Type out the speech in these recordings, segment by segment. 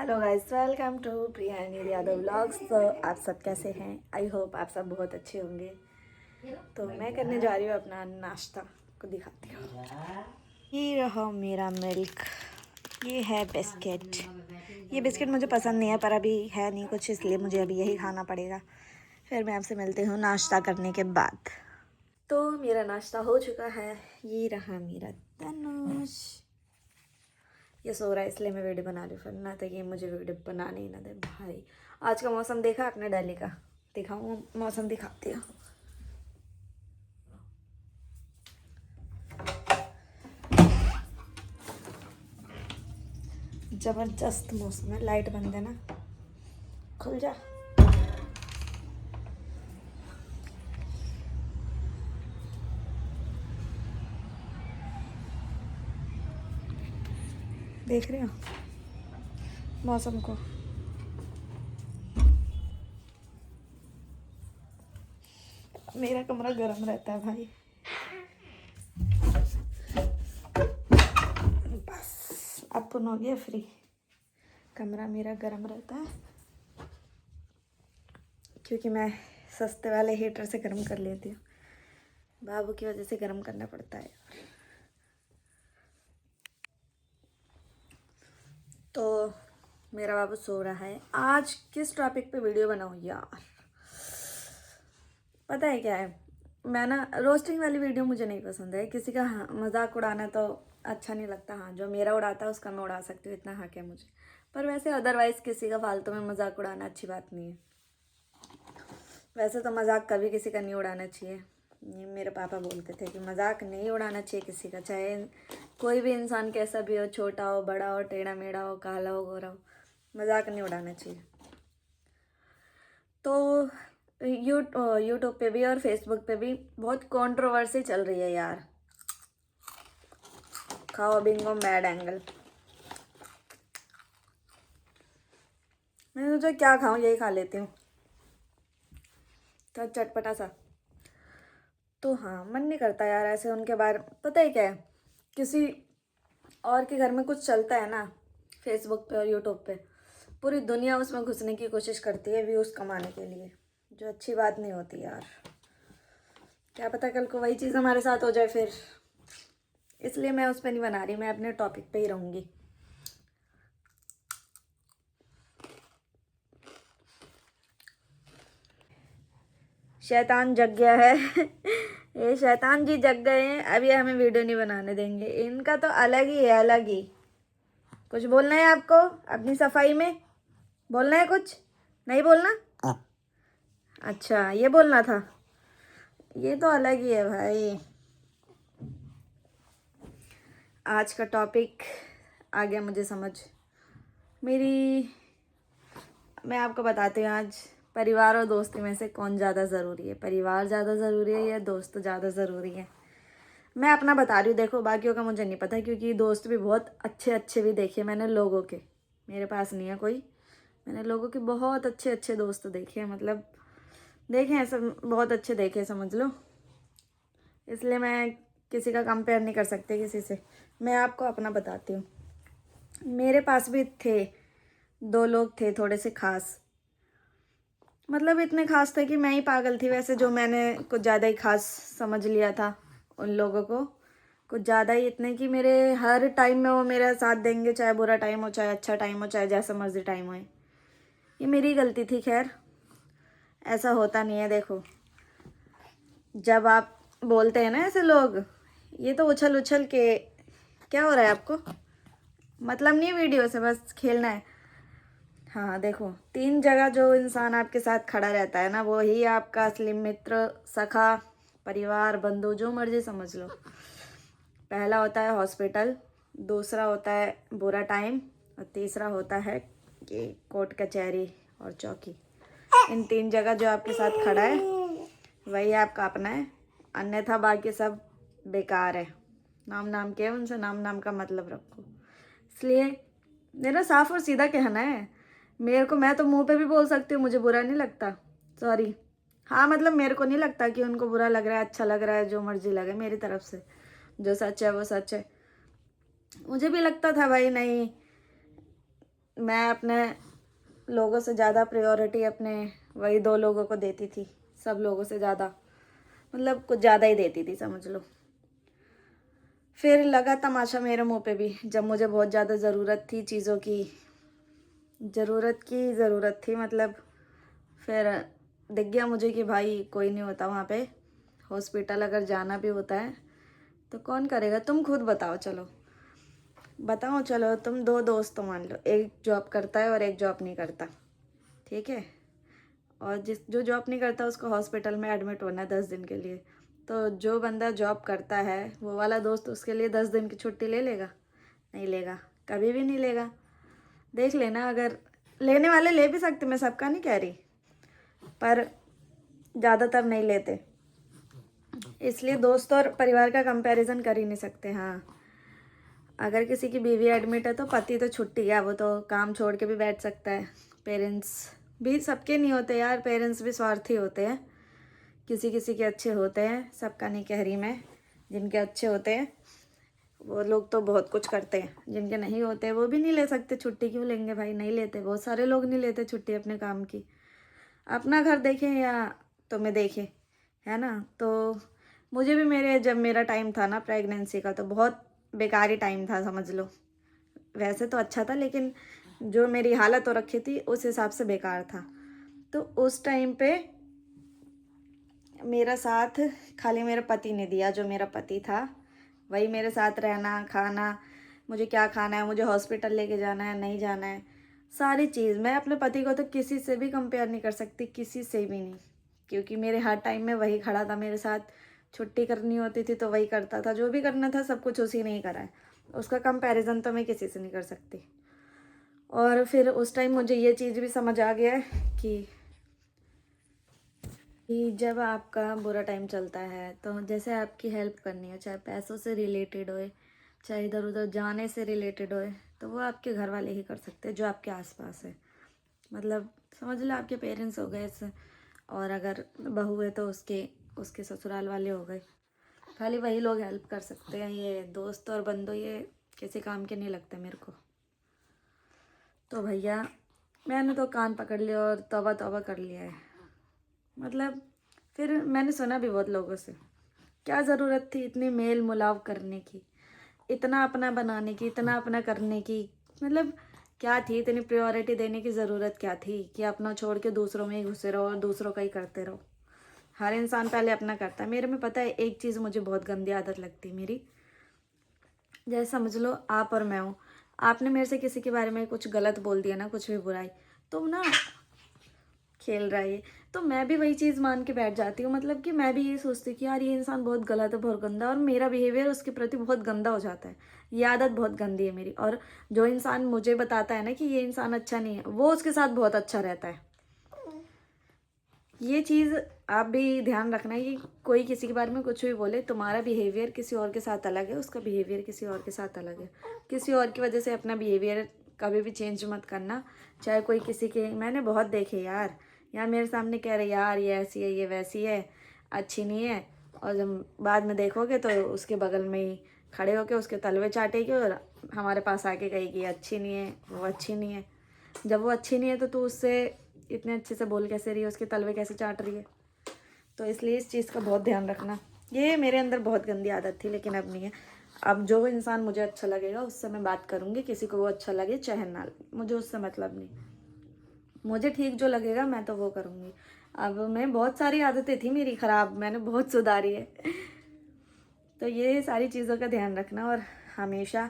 Hello guys, welcome to Priya Anil Yadav vlogs. तो आप सब कैसे हैं? आई होप आप सब बहुत अच्छे होंगे। तो मैं करने जा रही हूँ अपना नाश्ता को दिखाती हूँ। ये रहा मेरा मिल्क, ये है बिस्किट। ये बिस्किट मुझे पसंद नहीं है पर अभी है नहीं कुछ, इसलिए मुझे अभी यही खाना पड़ेगा। फिर मैं आपसे मिलती हूँ नाश्ता करने के बाद। तो मेरा नाश्ता हो चुका है। ये रहा मेरा तनुष, ये सो रहा है इसलिए मैं वीडियो बना रही हूँ, ना तो ये मुझे वीडियो बनाने ही ना दे भाई। आज का मौसम देखा आपने दिल्ली का? दिखाऊँ मौसम, दिखाती हूँ। जबरदस्त मौसम है। लाइट बंद है ना, खुल जा। देख रहे हो मौसम को? मेरा कमरा गर्म रहता है भाई। बस अपन हो गया फ्री। कमरा मेरा गर्म रहता है क्योंकि मैं सस्ते वाले हीटर से गर्म कर लेती हूँ। बाबू की वजह से गर्म करना पड़ता है। तो मेरा बाबू सो रहा है। आज किस टॉपिक पे वीडियो बनाऊँ यार? पता है क्या है, मैं ना रोस्टिंग वाली वीडियो मुझे नहीं पसंद है। किसी का मजाक उड़ाना तो अच्छा नहीं लगता। हाँ, जो मेरा उड़ाता है उसका मैं उड़ा सकती हूँ, इतना हक है मुझे। पर वैसे अदरवाइज़ किसी का फालतू में मजाक उड़ाना अच्छी बात नहीं है। वैसे तो मजाक कभी किसी का नहीं उड़ाना चाहिए। ये मेरे पापा बोलते थे कि मजाक नहीं उड़ाना चाहिए किसी का, चाहे कोई भी इंसान कैसा भी हो, छोटा हो बड़ा हो, टेढ़ा मेढ़ा हो, काला हो गोरा हो, मजाक नहीं उड़ाना चाहिए। तो यूट्यूब पे भी और फेसबुक पे भी बहुत कंट्रोवर्सी चल रही है यार। खाओ बिंगो मैड एंगल। मैं सोचा क्या खाऊं, यही खा लेती हूँ तो चटपटा सा। तो हाँ, मन नहीं करता यार ऐसे उनके बारे। पता है क्या है, किसी और के घर में कुछ चलता है ना फेसबुक पे और यूट्यूब पे, पूरी दुनिया उसमें घुसने की कोशिश करती है व्यूज़ कमाने के लिए, जो अच्छी बात नहीं होती यार। क्या पता कल को वही चीज़ हमारे साथ हो जाए फिर। इसलिए मैं उस पर नहीं बना रही, मैं अपने टॉपिक पे ही रहूँगी। शैतान जग गया है ये शैतान जी जग गए हैं। अब ये हमें वीडियो नहीं बनाने देंगे। इनका तो अलग ही है, अलग ही। कुछ बोलना है आपको अपनी सफाई में? बोलना है कुछ? नहीं बोलना? अच्छा, ये बोलना था। ये तो अलग ही है भाई। आज का टॉपिक आ गया मुझे समझ। मेरी मैं आपको बताती हूँ आज परिवार और दोस्ती में से कौन ज़्यादा ज़रूरी है। परिवार ज़्यादा ज़रूरी है या दोस्त ज़्यादा ज़रूरी है? मैं अपना बता रही हूँ। देखो, बाकियों का मुझे नहीं पता क्योंकि दोस्त भी बहुत अच्छे अच्छे भी देखे मैंने लोगों के। मेरे पास नहीं है कोई। मैंने लोगों के बहुत अच्छे अच्छे दोस्त देखे हैं, मतलब देखे हैं सब, बहुत अच्छे देखे समझ लो। इसलिए मैं किसी का कंपेयर नहीं कर सकती किसी से। मैं आपको अपना बताती हूँ। मेरे पास भी थे, दो लोग थे थोड़े से खास। मतलब इतने खास थे कि मैं ही पागल थी वैसे, जो मैंने कुछ ज़्यादा ही खास समझ लिया था उन लोगों को। कुछ ज़्यादा ही, इतने कि मेरे हर टाइम में वो मेरा साथ देंगे, चाहे बुरा टाइम हो, चाहे अच्छा टाइम हो, चाहे जैसा मर्जी टाइम हो। ये मेरी गलती थी। खैर, ऐसा होता नहीं है। देखो, जब आप बोलते हैं ना ऐसे लोग, ये तो उछल उछल के, क्या हो रहा है आपको? मतलब नहीं है वीडियो से, बस खेलना है। हाँ देखो, तीन जगह जो इंसान आपके साथ खड़ा रहता है ना, वो ही आपका असली मित्र, सखा, परिवार, बंधु, जो मर्जी समझ लो। पहला होता है हॉस्पिटल, दूसरा होता है बुरा टाइम, और तीसरा होता है कि कोर्ट कचहरी और चौकी। इन तीन जगह जो आपके साथ खड़ा है वही आपका अपना है, अन्यथा बाकी सब बेकार है। नाम नाम के, उनसे नाम नाम का मतलब रखो। इसलिए मेरा साफ और सीधा कहना है। मेरे को, मैं तो मुंह पे भी बोल सकती हूँ, मुझे बुरा नहीं लगता। सॉरी, हाँ मतलब मेरे को नहीं लगता कि उनको बुरा लग रहा है, अच्छा लग रहा है, जो मर्जी लगे मेरी तरफ से। जो सच है वो सच है। मुझे भी लगता था भाई नहीं, मैं अपने लोगों से ज़्यादा प्रायोरिटी अपने वही 2 लोगों को देती थी, सब लोगों से ज़्यादा, मतलब कुछ ज़्यादा ही देती थी समझ लो। फिर लगा तमाशा मेरे मुंह पे भी, जब मुझे बहुत ज़्यादा ज़रूरत थी चीज़ों की, ज़रूरत थी मतलब। फिर दिख गया मुझे कि भाई कोई नहीं होता वहाँ पे, हॉस्पिटल अगर जाना भी होता है तो कौन करेगा, तुम खुद बताओ। चलो तुम 2 दोस्त तो मान लो, एक जॉब करता है और एक जॉब नहीं करता, ठीक है। और जो जॉब नहीं करता उसको हॉस्पिटल में एडमिट होना है 10 दिन के लिए। तो जो बंदा जॉब करता है वो वाला दोस्त उसके लिए 10 दिन की छुट्टी ले लेगा? नहीं लेगा, कभी भी नहीं लेगा। देख लेना, अगर लेने वाले ले भी सकते, मैं सबका नहीं कह रही, पर ज़्यादातर नहीं लेते। इसलिए दोस्त और परिवार का कंपैरिजन कर ही नहीं सकते। हाँ, अगर किसी की बीवी एडमिट है तो पति तो छुट्टी है, वो तो काम छोड़ के भी बैठ सकता है। पेरेंट्स भी सबके नहीं होते यार, पेरेंट्स भी स्वार्थी होते हैं, किसी किसी के अच्छे होते हैं, सबका नहीं कह रही मैं। जिनके अच्छे होते हैं वो लोग तो बहुत कुछ करते हैं, जिनके नहीं होते वो भी नहीं ले सकते छुट्टी। क्यों लेंगे भाई, नहीं लेते, बहुत सारे लोग नहीं लेते छुट्टी अपने काम की। अपना घर देखें या तुम्हें देखें, है ना। तो मुझे भी जब मेरा टाइम था ना प्रेगनेंसी का, तो बहुत बेकार ही टाइम था समझ लो। वैसे तो अच्छा था, लेकिन जो मेरी हालत हो रखी थी उस हिसाब से बेकार था। तो उस टाइम पे मेरा साथ खाली मेरे पति ने दिया। जो मेरा पति था वही मेरे साथ रहना, खाना, मुझे क्या खाना है, मुझे हॉस्पिटल लेके जाना है, नहीं जाना है, सारी चीज़। मैं अपने पति को तो किसी से भी कंपेयर नहीं कर सकती, किसी से भी नहीं, क्योंकि मेरे हर टाइम में वही खड़ा था मेरे साथ। छुट्टी करनी होती थी तो वही करता था, जो भी करना था सब कुछ उसी ने ही करा है। उसका कंपैरिजन तो मैं किसी से नहीं कर सकती। और फिर उस टाइम मुझे ये चीज़ भी समझ आ गया कि जब आपका बुरा टाइम चलता है तो जैसे आपकी हेल्प करनी हो, चाहे पैसों से रिलेटेड होए, चाहे इधर उधर जाने से रिलेटेड होए, तो वो आपके घर वाले ही कर सकते हैं जो आपके आसपास है। मतलब समझ लो आपके पेरेंट्स हो गए और अगर बहू है तो उसके उसके ससुराल वाले हो गए, खाली वही लोग हेल्प कर सकते हैं। ये दोस्त और बंदो ये किसी काम के नहीं लगते मेरे को। तो भैया मैंने तो कान पकड़ लिया और तौबा तौबा कर लिया है। मतलब फिर मैंने सुना भी बहुत लोगों से, क्या ज़रूरत थी इतनी मेल मुलाव करने की, इतना अपना बनाने की, इतना अपना करने की। मतलब क्या थी इतनी प्रायोरिटी देने की ज़रूरत, क्या थी कि अपना छोड़ के दूसरों में ही घुसे रहो और दूसरों का ही करते रहो। हर इंसान पहले अपना करता है। मेरे में पता है एक चीज़ मुझे बहुत गंदी आदत लगती है मेरी। जैसे समझ लो आप और मैं हूँ, आपने मेरे से किसी के बारे में कुछ गलत बोल दिया ना, कुछ भी बुराई, तो ना खेल रहा है ये, तो मैं भी वही चीज़ मान के बैठ जाती हूँ। मतलब कि मैं भी ये सोचती हूँ कि यार ये इंसान बहुत गलत है, बहुत गंदा, और मेरा बिहेवियर उसके प्रति बहुत गंदा हो जाता है। ये आदत बहुत गंदी है मेरी। और जो इंसान मुझे बताता है ना कि ये इंसान अच्छा नहीं है, वो उसके साथ बहुत अच्छा रहता है। ये चीज़ आप भी ध्यान रखना है कि कोई किसी के बारे में कुछ भी बोले, तुम्हारा बिहेवियर किसी और के साथ अलग है, उसका बिहेवियर किसी और के साथ अलग है। किसी और की वजह से अपना बिहेवियर कभी भी चेंज मत करना। चाहे कोई किसी के, मैंने बहुत देखे यार, यार मेरे सामने कह रहे यार ये ऐसी है, ये वैसी है, अच्छी नहीं है, और जब बाद में देखोगे तो उसके बगल में ही खड़े होके उसके तलवे चाटेगी और हमारे पास आके कहेगी अच्छी नहीं है, वो अच्छी नहीं है। जब वो अच्छी नहीं है तो तू उससे इतने अच्छे से बोल कैसे रही है, उसके तलवे कैसे चाट रही है। तो इसलिए इस चीज़ का बहुत ध्यान रखना। ये मेरे अंदर बहुत गंदी आदत थी, लेकिन अब नहीं है। अब जो इंसान मुझे अच्छा लगेगा उससे मैं बात करूँगी, किसी को वो अच्छा लगे चाहे ना लगे, मुझे उससे मतलब नहीं। मुझे ठीक जो लगेगा मैं तो वो करूँगी। अब मैं बहुत सारी आदतें थी मेरी ख़राब, मैंने बहुत सुधारी है। तो ये सारी चीज़ों का ध्यान रखना। और हमेशा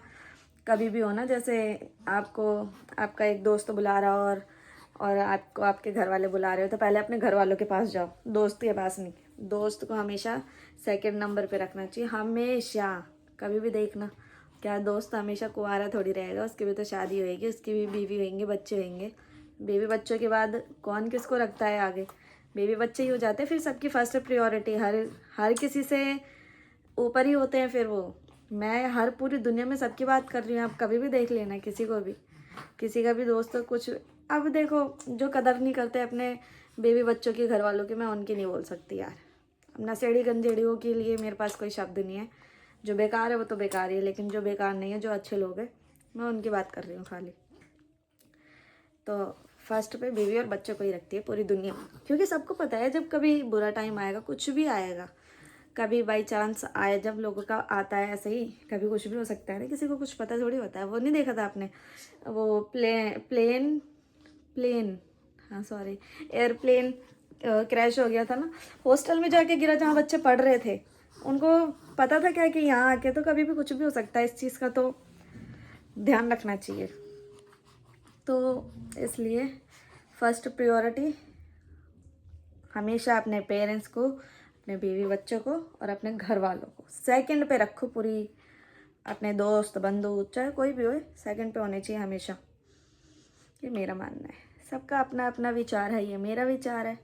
कभी भी हो ना, जैसे आपको आपका एक दोस्त बुला रहा हो और आपको आपके घर वाले बुला रहे हो, तो पहले अपने घर वालों के पास जाओ, दोस्त के पास नहीं। दोस्त को हमेशा सेकंड नंबर पे रखना चाहिए, हमेशा। कभी भी देखना, क्या दोस्त हमेशा कुंवारा थोड़ी रहेगा, उसकी भी तो शादी होएगी, उसकी भी बीवी होंगे, बच्चे होंगे। बीवी बच्चों के बाद कौन किसको रखता है आगे, बीवी बच्चे ही हो जाते हैं। फिर सबकी फर्स्ट प्रायोरिटी हर हर किसी से ऊपर ही होते हैं फिर वो। मैं हर पूरी दुनिया में सबकी बात कर रही हूँ, आप कभी भी देख लेना, किसी को भी, किसी का भी दोस्त कुछ। अब देखो, जो कदर नहीं करते अपने बेबी बच्चों के घर वालों की, मैं उनकी नहीं बोल सकती यार। अब नशेड़ी गंजेड़ियों के लिए मेरे पास कोई शब्द नहीं है। जो बेकार है वो तो बेकार ही है, लेकिन जो बेकार नहीं है, जो अच्छे लोग हैं, मैं उनकी बात कर रही हूँ खाली। तो फर्स्ट पे बीवी और बच्चों को ही रखती है पूरी दुनिया, क्योंकि सबको पता है जब कभी बुरा टाइम आएगा, कुछ भी आएगा, कभी बाई चांस आए, जब लोगों का आता है ऐसे ही, कभी कुछ भी हो सकता है ना, किसी को कुछ पता थोड़ी होता है। वो नहीं देखा था आपने वो प्लेन प्लेन हाँ सॉरी एयरप्लेन क्रैश हो गया था ना, हॉस्टल में जाके गिरा जहाँ बच्चे पढ़ रहे थे, उनको पता था क्या कि यहाँ आके तो कभी भी कुछ भी हो सकता है, इस चीज़ का तो ध्यान रखना चाहिए। तो इसलिए फर्स्ट प्रायोरिटी हमेशा अपने पेरेंट्स को, अपने बीवी बच्चों को और अपने घर वालों को सेकंड पे रखो। पूरी अपने दोस्त बंधु चाहे कोई भी हो, सेकंड पे होने चाहिए हमेशा। ये मेरा मानना है, सबका अपना अपना विचार है, ये मेरा विचार है।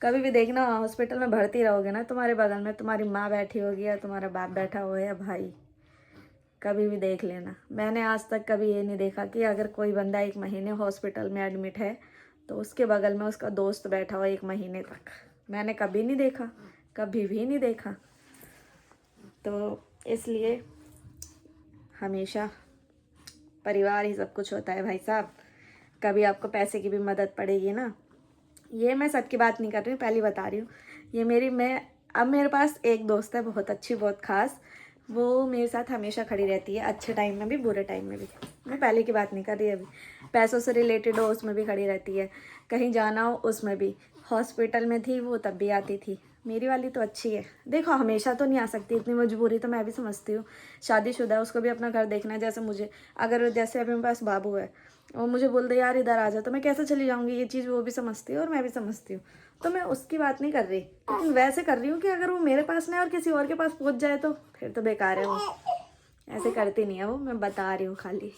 कभी भी देखना हॉस्पिटल में भर्ती रहोगे ना, तुम्हारे बगल में तुम्हारी माँ बैठी होगी या तुम्हारा बाप बैठा हो या भाई, कभी भी देख लेना। मैंने आज तक कभी ये नहीं देखा कि अगर कोई बंदा 1 महीने हॉस्पिटल में एडमिट है तो उसके बगल में उसका दोस्त बैठा हो 1 महीने तक, मैंने कभी नहीं देखा, कभी भी नहीं देखा। तो इसलिए हमेशा परिवार ही सब कुछ होता है भाई साहब। कभी आपको पैसे की भी मदद पड़ेगी ना, ये मैं सबकी बात नहीं कर रही हूँ, पहले बता रही हूँ, ये अब मेरे पास एक दोस्त है बहुत अच्छी, बहुत खास, वो मेरे साथ हमेशा खड़ी रहती है, अच्छे टाइम में भी बुरे टाइम में भी। मैं पहले की बात नहीं कर रही, अभी पैसों से रिलेटेड हो उसमें भी खड़ी रहती है, कहीं जाना हो उसमें भी, हॉस्पिटल में थी वो तब भी आती थी। मेरी वाली तो अच्छी है। देखो हमेशा तो नहीं आ सकती, इतनी मजबूरी तो मैं भी समझती हूँ, शादीशुदा है, उसको भी अपना घर देखना है। जैसे मुझे, अगर जैसे अभी मेरे पास बाबू है और मुझे बोल दे यार इधर आ जा, तो मैं कैसे चली जाऊँगी, ये चीज़ वो भी समझती है और मैं भी समझती हूँ। तो मैं उसकी बात नहीं कर रही, लेकिन वैसे कर रही हूँ कि अगर वो मेरे पास नहीं और किसी और के पास पहुँच जाए तो फिर तो बेकार है। वो ऐसे करती नहीं है वो, मैं बता रही हूँ खाली।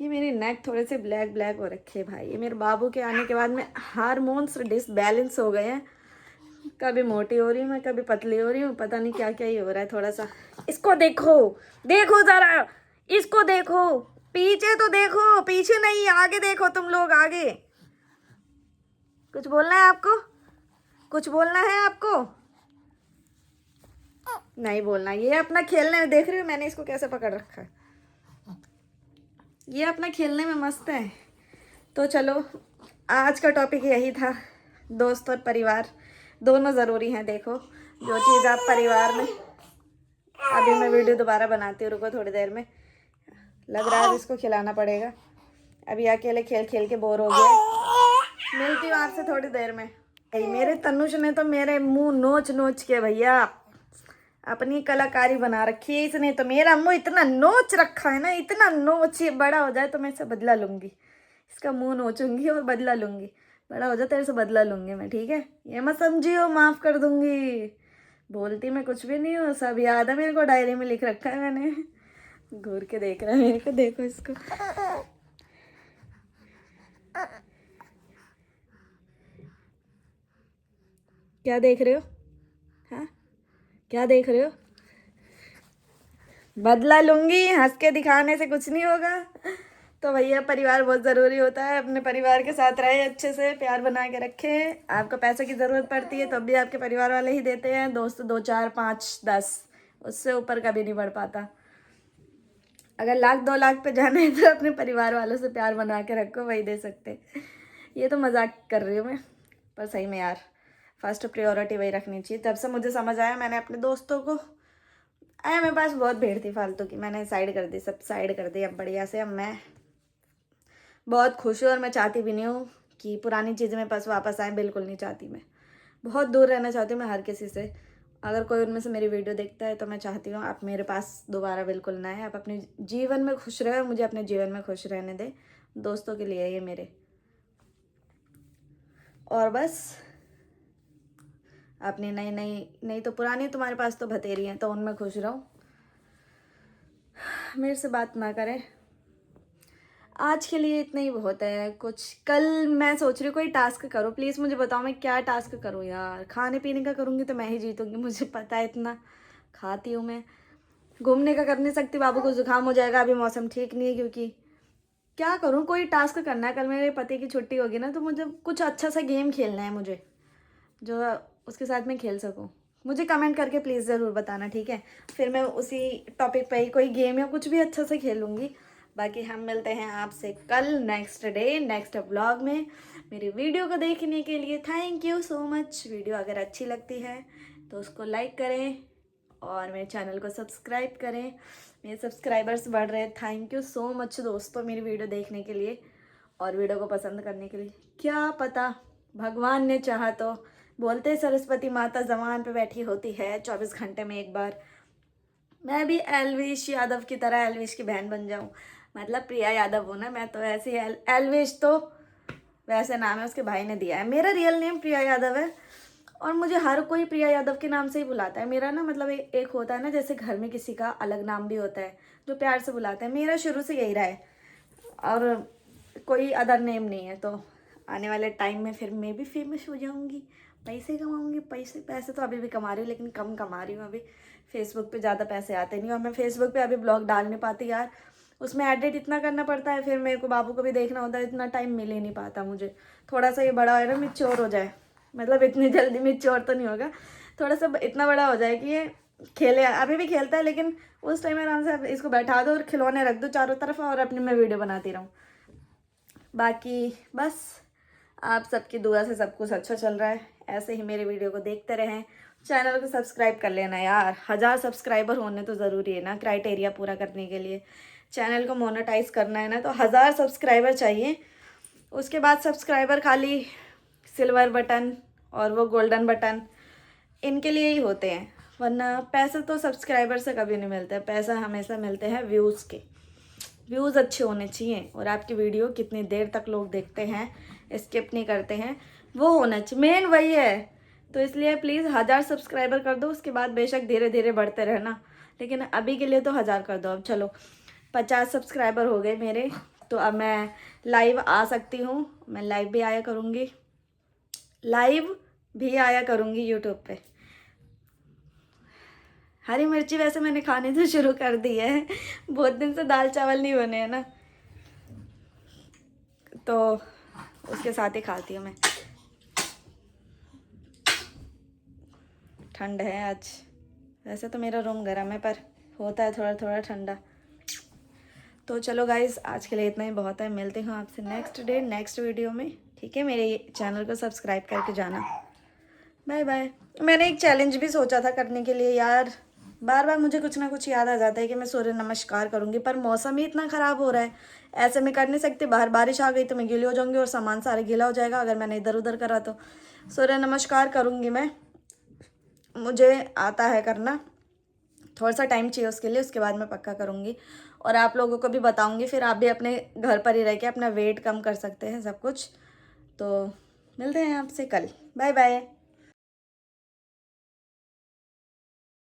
ये मेरी नेक थोड़े से ब्लैक ब्लैक हो रखे भाई, ये मेरे बाबू के आने के बाद में हार्मोन्स डिसबैलेंस हो गए हैं, कभी मोटी हो रही हूँ मैं, कभी पतली हो रही हूँ, पता नहीं क्या क्या ही हो रहा है थोड़ा सा। इसको देखो, देखो जरा, इसको देखो, पीछे तो देखो, पीछे नहीं आगे देखो, तुम लोग आगे। कुछ बोलना है आपको, कुछ बोलना है आपको? नहीं बोलना। ये अपना खेलने में, देख रही हो मैंने इसको कैसे पकड़ रखा है, ये अपना खेलने में मस्त है। तो चलो आज का टॉपिक यही था, दोस्त और परिवार दोनों ज़रूरी हैं। देखो जो चीज़ आप परिवार में, अभी मैं वीडियो दोबारा बनाती हूँ, रुको थोड़ी देर में, लग रहा है अब इसको खिलाना पड़ेगा, अभी अकेले खेल खेल के बोर हो गया। मिलती हूँ आपसे थोड़ी देर में। भाई मेरे तनुष ने तो मेरे मुंह नोच नोच के भैया अपनी कलाकारी बना रखी है इसने, तो मेरा मुंह इतना नोच रखा है ना, इतना नोच, ये बड़ा हो जाए तो मैं इससे बदला लूंगी, इसका मुंह नोचूंगी और बदला लूंगी। बड़ा हो जाए तेरे से बदला लूंगी मैं, ठीक है? ये मत समझियो, माफ कर दूंगी। बोलती मैं कुछ भी नहीं हूँ, सब याद है मेरे को, डायरी में लिख रखा है मैंने। घूर के देख रहा है मेरे को, देखो इसको। क्या देख रहे हो? हाँ क्या देख रहे हो? बदला लूंगी, हंस के दिखाने से कुछ नहीं होगा। तो भैया परिवार बहुत ज़रूरी होता है, अपने परिवार के साथ रहे, अच्छे से प्यार बना के रखें। आपको पैसे की ज़रूरत पड़ती है तो भी आपके परिवार वाले ही देते हैं, दोस्त 2 4 5 10, उससे ऊपर कभी नहीं बढ़ पाता। अगर 1 लाख 2 लाख पे जाना है तो अपने परिवार वालों से प्यार बना के रखो, वही दे सकते। ये तो मजाक कर रही हूँ मैं, पर सही में यार फर्स्ट प्रायोरिटी वही रखनी चाहिए। जब से मुझे समझ आया, मैंने अपने दोस्तों को, आया मेरे पास बहुत भीड़ थी फालतू की, मैंने साइड कर दी, सब साइड कर दी अब बढ़िया से। अब मैं बहुत खुश हूँ और मैं चाहती भी नहीं हूँ कि पुरानी चीज़ें मेरे पास वापस आए, बिल्कुल नहीं चाहती। मैं बहुत दूर रहना चाहती हूँ मैं हर किसी से। अगर कोई उनमें से मेरी वीडियो देखता है तो मैं चाहती हूँ आप मेरे पास दोबारा बिल्कुल ना आए, आप अपने जीवन में खुश रहे और मुझे अपने जीवन में खुश रहने दें। दोस्तों के लिए ये मेरे, और बस अपनी नई नई नहीं तो पुरानी, तुम्हारे पास तो भतेरी हैं तो उनमें खुश रहो, मेरे से बात ना करें। आज के लिए इतना ही बहुत है। कुछ कल मैं सोच रही हूँ कोई टास्क करो, प्लीज़ मुझे बताओ मैं क्या टास्क करूँ यार। खाने पीने का करूँगी तो मैं ही जीतूँगी, मुझे पता है, इतना खाती हूँ मैं। घूमने का कर नहीं सकती, बाबू को जुकाम हो जाएगा, अभी मौसम ठीक नहीं है। क्योंकि क्या करूँ, कोई टास्क करना है। कल मेरे पति की छुट्टी होगी ना, तो मुझे कुछ अच्छा सा गेम खेलना है मुझे, जो उसके साथ मैं खेल सकूँ। मुझे कमेंट करके प्लीज़ ज़रूर बताना, ठीक है? फिर मैं उसी टॉपिक पे ही कोई गेम या कुछ भी अच्छा से खेलूँगी। बाकी हम मिलते हैं आपसे कल नेक्स्ट डे नेक्स्ट व्लॉग में। मेरी वीडियो को देखने के लिए thank you so much. Video अगर अच्छी लगती है तो उसको लाइक करें और मेरे चैनल को सब्सक्राइब करें। मेरे सब्सक्राइबर्स बढ़ रहे हैं। थैंक यू सो मच दोस्तों मेरी वीडियो देखने के लिए और वीडियो को पसंद करने के लिए। क्या पता भगवान ने चाहा तो, बोलते सरस्वती माता ज़बान पे बैठी होती है 24 घंटे में एक बार मैं भी एलविश यादव की तरह एलविश की बहन बन जाऊं। मतलब प्रिया यादव हूँ ना मैं, तो ऐसे ही एलविश तो वैसे नाम है उसके भाई ने दिया है। मेरा रियल नेम प्रिया यादव है और मुझे हर कोई प्रिया यादव के नाम से ही बुलाता है। मेरा ना मतलब एक होता है ना, जैसे घर में किसी का अलग नाम भी होता है जो प्यार से बुलाते हैं, मेरा शुरू से यही रहा है और कोई अदर नेम नहीं है। तो आने वाले टाइम में फिर मैं भी फेमस हो जाऊंगी, पैसे कमाऊंगी। पैसे तो अभी भी कमा रही हूँ लेकिन कम कमा रही हूँ अभी। फेसबुक पे ज़्यादा पैसे आते नहीं और मैं फेसबुक पे अभी ब्लॉग डाल नहीं पाती यार, उसमें एडिट इतना करना पड़ता है, फिर मेरे को बाबू को भी देखना होता है, इतना टाइम मिल ही नहीं पाता मुझे। थोड़ा सा ये बड़ा है ना, मैच्योर हो जाए, मतलब इतनी जल्दी मैच्योर तो नहीं होगा, थोड़ा सा इतना बड़ा हो जाए कि ये खेले। अभी भी खेलता है लेकिन उस टाइम आराम से इसको बैठा दो और खिलौने रख दो चारों तरफ और अपनी मैं वीडियो बनाती रहूँ। बाकी बस आप सबकी दुआ से सब कुछ अच्छा चल रहा है। ऐसे ही मेरे वीडियो को देखते रहें। चैनल को सब्सक्राइब कर लेना यार, 1000 सब्सक्राइबर होने तो ज़रूरी है ना क्राइटेरिया पूरा करने के लिए। चैनल को मोनेटाइज करना है ना तो 1000 सब्सक्राइबर चाहिए। उसके बाद सब्सक्राइबर खाली सिल्वर बटन और वो गोल्डन बटन इनके लिए ही होते हैं, वरना पैसे तो सब्सक्राइबर से कभी नहीं मिलते। पैसा हमेशा मिलते हैं व्यूज़ के। व्यूज़ अच्छे होने चाहिए और आपकी वीडियो कितनी देर तक लोग देखते हैं, स्किप नहीं करते हैं, वो होना चाहिए, मेन वही है। तो इसलिए प्लीज़ 1000 सब्सक्राइबर कर दो, उसके बाद बेशक धीरे धीरे बढ़ते रहना, लेकिन अभी के लिए तो 1000 कर दो। अब चलो 50 सब्सक्राइबर हो गए मेरे, तो अब मैं लाइव आ सकती हूँ। मैं लाइव भी आया करूँगी यूट्यूब पे। हरी मिर्ची वैसे मैंने खाने तो शुरू कर दी है, बहुत दिन से दाल चावल नहीं बने हैं ना, तो उसके साथ ही खाती हूँ मैं। ठंड है आज, वैसे तो मेरा रूम गर्म है पर होता है थोड़ा थोड़ा ठंडा। तो चलो गाइस आज के लिए इतना ही बहुत है। मिलते हूँ आपसे नेक्स्ट डे नेक्स्ट वीडियो में, ठीक है। मेरे चैनल को सब्सक्राइब करके जाना। Bye bye. मैंने एक चैलेंज भी सोचा था करने के लिए यार, बार बार मुझे कुछ ना कुछ याद आ जाता है कि मैं सूर्य नमस्कार करूँगी, पर मौसम ही इतना ख़राब हो रहा है, ऐसे में कर नहीं सकती। बाहर बारिश आ गई तो मैं गीली हो जाऊँगी और सामान सारा गीला हो जाएगा अगर मैंने इधर उधर करा तो। सूर्य नमस्कार करूँगी मैं, मुझे आता है करना, थोड़ा सा टाइम चाहिए उसके लिए, उसके बाद मैं पक्का करूँगी और आप लोगों को भी बताऊँगी। फिर आप भी अपने घर पर ही रह के अपना वेट कम कर सकते हैं सब कुछ। तो मिलते हैं आपसे कल, बाय बाय।